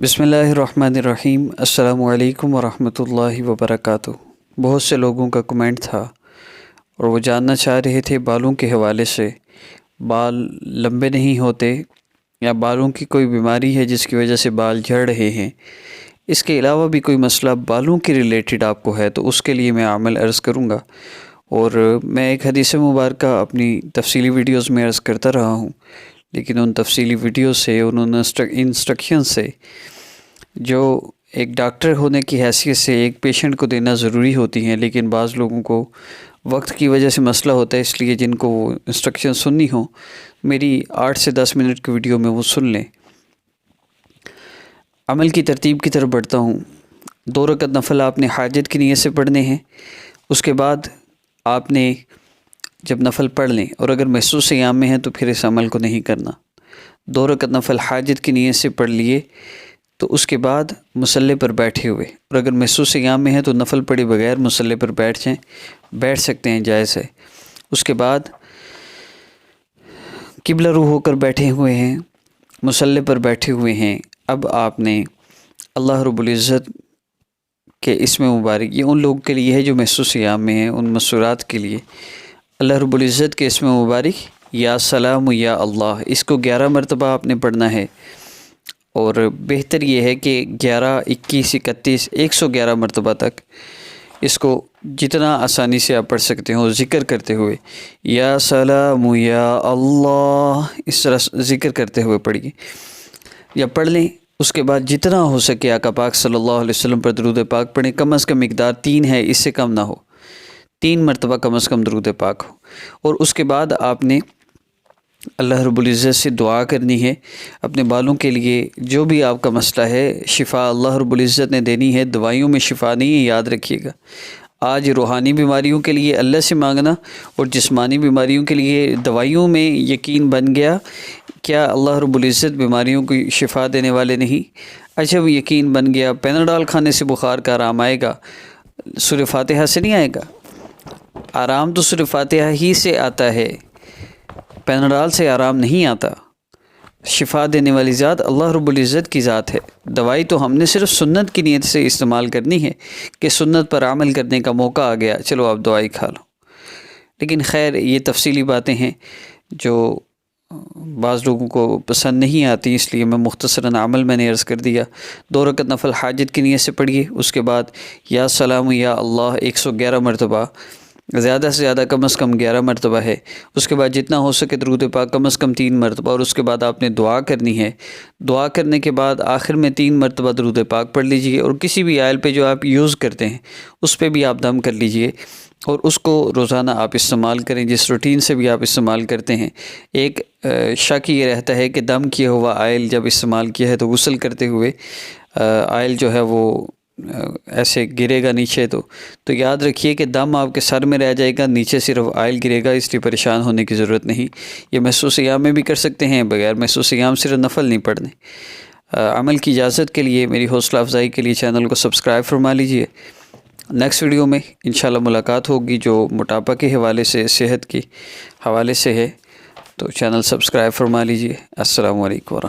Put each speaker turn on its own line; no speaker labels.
بسم اللہ الرحمن الرحیم۔ السلام علیکم ورحمۃ اللہ وبرکاتہ۔ بہت سے لوگوں کا کمنٹ تھا اور وہ جاننا چاہ رہے تھے بالوں کے حوالے سے، بال لمبے نہیں ہوتے یا بالوں کی کوئی بیماری ہے جس کی وجہ سے بال جھڑ رہے ہیں۔ اس کے علاوہ بھی کوئی مسئلہ بالوں کے ریلیٹڈ آپ کو ہے تو اس کے لیے میں عمل عرض کروں گا، اور میں ایک حدیث مبارکہ اپنی تفصیلی ویڈیوز میں عرض کرتا رہا ہوں، لیکن ان تفصیلی ویڈیوز سے ان انسٹرکشن سے جو ایک ڈاکٹر ہونے کی حیثیت سے ایک پیشنٹ کو دینا ضروری ہوتی ہیں، لیکن بعض لوگوں کو وقت کی وجہ سے مسئلہ ہوتا ہے، اس لیے جن کو وہ انسٹرکشن سننی ہوں میری 8 سے 10 منٹ کی ویڈیو میں وہ سن لیں۔ عمل کی ترتیب کی طرف بڑھتا ہوں۔ 2 رکعت نفل آپ نے حاجت کی نیت سے پڑھنے ہیں۔ اس کے بعد آپ نے جب نفل پڑھ لیں اور اگر محسوس ایام میں ہیں تو پھر اس عمل کو نہیں کرنا۔ 2 رکعت نفل حاجت کی نیت سے پڑھ لیے تو اس کے بعد مصلی پر بیٹھے ہوئے، اور اگر محسوس ایام میں ہیں تو نفل پڑھے بغیر مصلی پر بیٹھ سکتے ہیں، جائز ہے۔ اس کے بعد قبلہ رو ہو کر بیٹھے ہوئے ہیں، مصلی پر بیٹھے ہوئے ہیں۔ اب آپ نے اللہ رب العزت کے اسم مبارک، یہ ان لوگوں کے لیے ہے جو محسوس ایام میں ہیں، ان مسورات کے لیے اللہ رب العزت کے اسم مبارک یا سلام یا اللہ، اس کو 11 مرتبہ آپ نے پڑھنا ہے، اور بہتر یہ ہے کہ 11، 21، 31، 111 مرتبہ تک اس کو جتنا آسانی سے آپ پڑھ سکتے ہو ذکر کرتے ہوئے، یا سلام یا اللہ، اس طرح ذکر کرتے ہوئے پڑھیے یا پڑھ لیں۔ اس کے بعد جتنا ہو سکے آقا پاک صلی اللہ علیہ وسلم پر درود پاک پڑھیں، کم از کم مقدار 3 ہے، اس سے کم نہ ہو، 3 مرتبہ کم از کم درود پاک ہو۔ اور اس کے بعد آپ نے اللہ رب العزت سے دعا کرنی ہے اپنے بالوں کے لیے، جو بھی آپ کا مسئلہ ہے شفا اللہ رب العزت نے دینی ہے، دوائیوں میں شفا نہیں ہے، یاد رکھیے گا۔ آج روحانی بیماریوں کے لیے اللہ سے مانگنا اور جسمانی بیماریوں کے لیے دوائیوں میں یقین بن گیا، کیا اللہ رب العزت بیماریوں کی شفا دینے والے نہیں؟ اچھا، وہ یقین بن گیا پیناڈول کھانے سے بخار کا آرام آئے گا، سورہ فاتحہ سے نہیں آئے گا؟ آرام تو سورہ فاتحہ ہی سے آتا ہے، پیناڈول سے آرام نہیں آتا۔ شفا دینے والی ذات اللہ رب العزت کی ذات ہے۔ دوائی تو ہم نے صرف سنت کی نیت سے استعمال کرنی ہے کہ سنت پر عمل کرنے کا موقع آ گیا، چلو آپ دوائی کھا لو۔ لیکن خیر، یہ تفصیلی باتیں ہیں جو بعض لوگوں کو پسند نہیں آتی، اس لیے میں مختصراً عمل میں نے عرض کر دیا۔ 2 رکعت نفل حاجت کی نیت سے پڑھیے، اس کے بعد یا سلام یا اللہ 111 مرتبہ، زیادہ سے زیادہ کم از کم 11 مرتبہ ہے۔ اس کے بعد جتنا ہو سکے درود پاک کم از کم 3 مرتبہ، اور اس کے بعد آپ نے دعا کرنی ہے۔ دعا کرنے کے بعد آخر میں 3 مرتبہ درود پاک پڑھ لیجئے، اور کسی بھی آئل پہ جو آپ یوز کرتے ہیں اس پہ بھی آپ دم کر لیجئے، اور اس کو روزانہ آپ استعمال کریں جس روٹین سے بھی آپ استعمال کرتے ہیں۔ ایک شک یہ رہتا ہے کہ دم کیا ہوا آئل جب استعمال کیا ہے تو غسل کرتے ہوئے آئل جو ہے وہ ایسے گرے گا نیچے، تو یاد رکھیے کہ دم آپ کے سر میں رہ جائے گا، نیچے صرف آئل گرے گا، اس لیے پریشان ہونے کی ضرورت نہیں۔ یہ محسوس ایام میں بھی کر سکتے ہیں، بغیر محسوس ایام صرف نفل نہیں پڑھنے۔ عمل کی اجازت کے لیے، میری حوصلہ افزائی کے لیے چینل کو سبسکرائب فرما لیجئے۔ نیکسٹ ویڈیو میں انشاءاللہ ملاقات ہوگی جو موٹاپا کے حوالے سے، صحت کے حوالے سے ہے، تو چینل سبسکرائب فرما لیجئے۔ السلام علیکم ورحمۃ اللہ۔